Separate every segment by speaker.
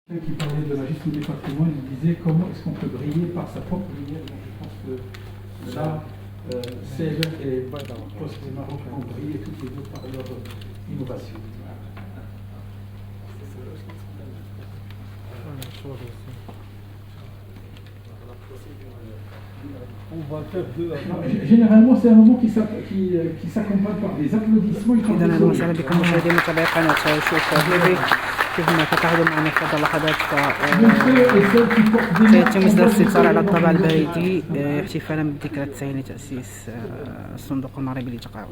Speaker 1: Qui parlait de la gestion du patrimoine, il disait comment est-ce qu'on peut briller par sa propre lumière. Donc je pense que là, CEL et Poste Maroc ont brillé toutes les deux par leur innovation. Généralement, c'est un moment qui s'accompagne par des applaudissements.
Speaker 2: إذا أهلا وسهلا بكم مشاهدي متابعي قناة شوف تي في. كيف ما تلاحظوا معنا في هذه اللحظات سيتم إصدار استفسار على الطابع البريدي احتفالا بالذكرى 90 لتأسيس الصندوق المغربي للتقاعد.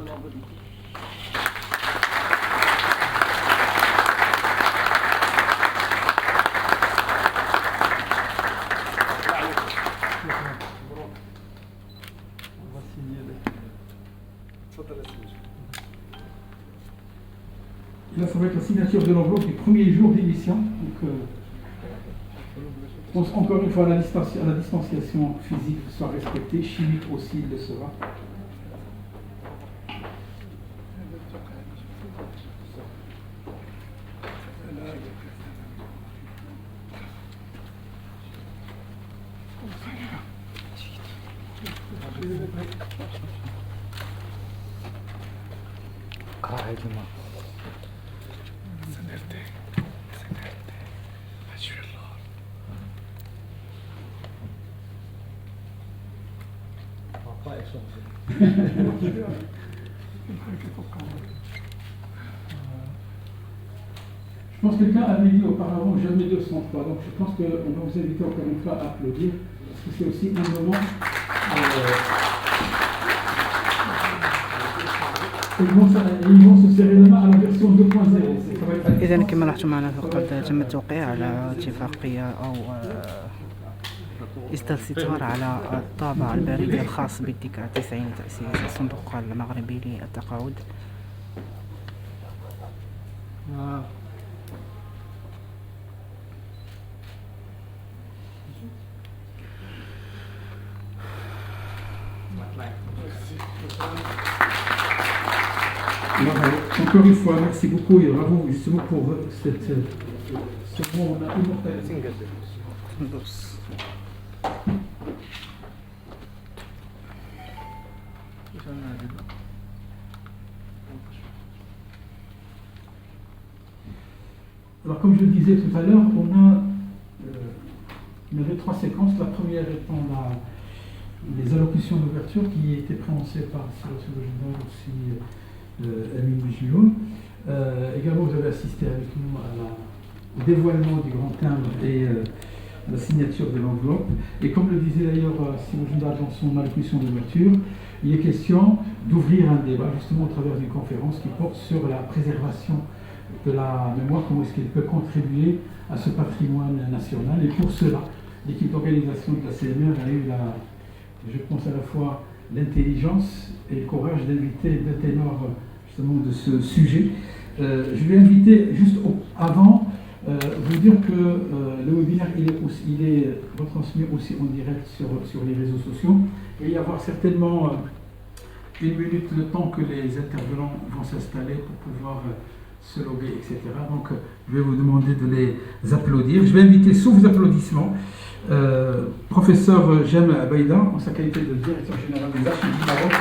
Speaker 1: Là, ça va être la signature de l'enveloppe du premier jour d'émission. Donc, je pense encore une fois la distanciation physique soit respectée, chimique aussi il le sera. Je pense que quelqu'un avait dit auparavant jamais 203, donc je pense qu'on va vous inviter encore une fois à applaudir, parce que c'est aussi un moment. Ils vont se serrer la main à la version 2.0.
Speaker 2: إذا كما لاحظتم معنا فقد تم التوقيع على اتفاقية أو إصدار استفسار على الطابع البريدي الخاص بالذكرى 90 لتأسيس الصندوق المغربي للتقاعد.
Speaker 1: Encore une fois, merci beaucoup et bravo justement pour ce moment immortel. Alors comme je le disais tout à l'heure, il y avait trois séquences. La première étant les allocutions d'ouverture qui étaient prononcées par le général aussi Amin Bijioun. Également, vous avez assisté avec nous au dévoilement du grand timbre et la signature de l'enveloppe. Et comme le disait d'ailleurs Simon Jindal dans son allocution d'ouverture, il est question d'ouvrir un débat justement au travers d'une conférence qui porte sur la préservation de la mémoire, comment est-ce qu'elle peut contribuer à ce patrimoine national. Et pour cela, l'équipe d'organisation de la CMR a eu je pense à la fois l'intelligence et le courage d'inviter deux ténors justement de ce sujet. Je vais inviter juste avant vous dire que le webinaire il est retransmis aussi en direct sur les réseaux sociaux. Il va y avoir certainement une minute le temps que les intervenants vont s'installer pour pouvoir se loguer, etc. Donc je vais vous demander de les applaudir. Je vais inviter sous vos applaudissements professeur Jem Baïda en sa qualité de directeur général des archives du Maroc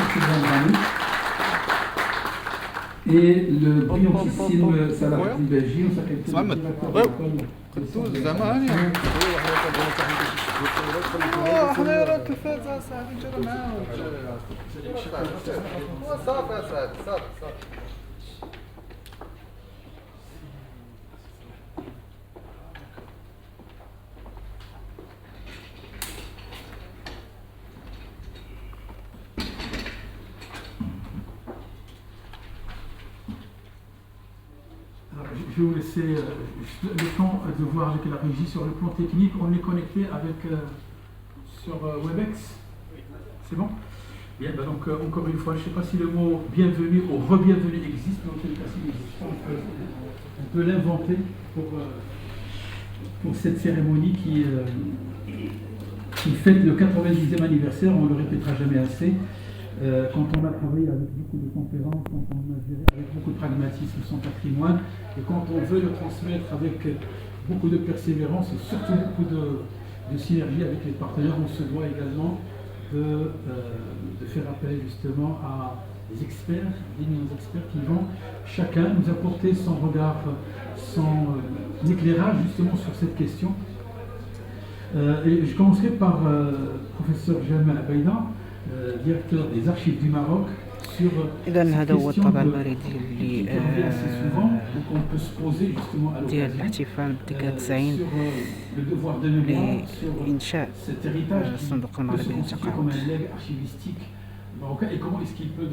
Speaker 1: et le brillantissime Salah Belgi en sa qualité de directeur Je vais vous laisser le temps de voir avec la régie sur le plan technique. On est connecté sur Webex. C'est bon? Bien, ben donc encore une fois, je ne sais pas si le mot bienvenue ou re-bienvenue existe, mais en tout cas, s'il existe, on peut l'inventer pour cette cérémonie qui fête le 90e anniversaire. On ne le répétera jamais assez. Quand on a travaillé avec beaucoup de conférences, quand on a géré avec beaucoup de pragmatisme son patrimoine, et quand on veut le transmettre avec beaucoup de persévérance et surtout beaucoup de synergie avec les partenaires. On se doit également de faire appel justement à des experts, des experts qui vont chacun nous apporter son regard, son éclairage justement sur cette question. Et je commencerai par professeur Jamal Abaïda, directeur des archives du Maroc, sur
Speaker 2: إذا
Speaker 1: cette
Speaker 2: هذا هو
Speaker 1: question
Speaker 2: الطابع
Speaker 1: qui
Speaker 2: البريدي اللي
Speaker 1: revient assez souvent, donc on peut se poser justement à
Speaker 2: ديال
Speaker 1: l'occasion
Speaker 2: الاحتفال بالذكرى 90
Speaker 1: sur le devoir de mémoire, sur
Speaker 2: لإنشاء
Speaker 1: cet héritage qui
Speaker 2: الصندوق
Speaker 1: peut se
Speaker 2: المغربي
Speaker 1: constituer comme
Speaker 2: للثقافة.
Speaker 1: un legs archivistique marocain et comment est-ce qu'il peut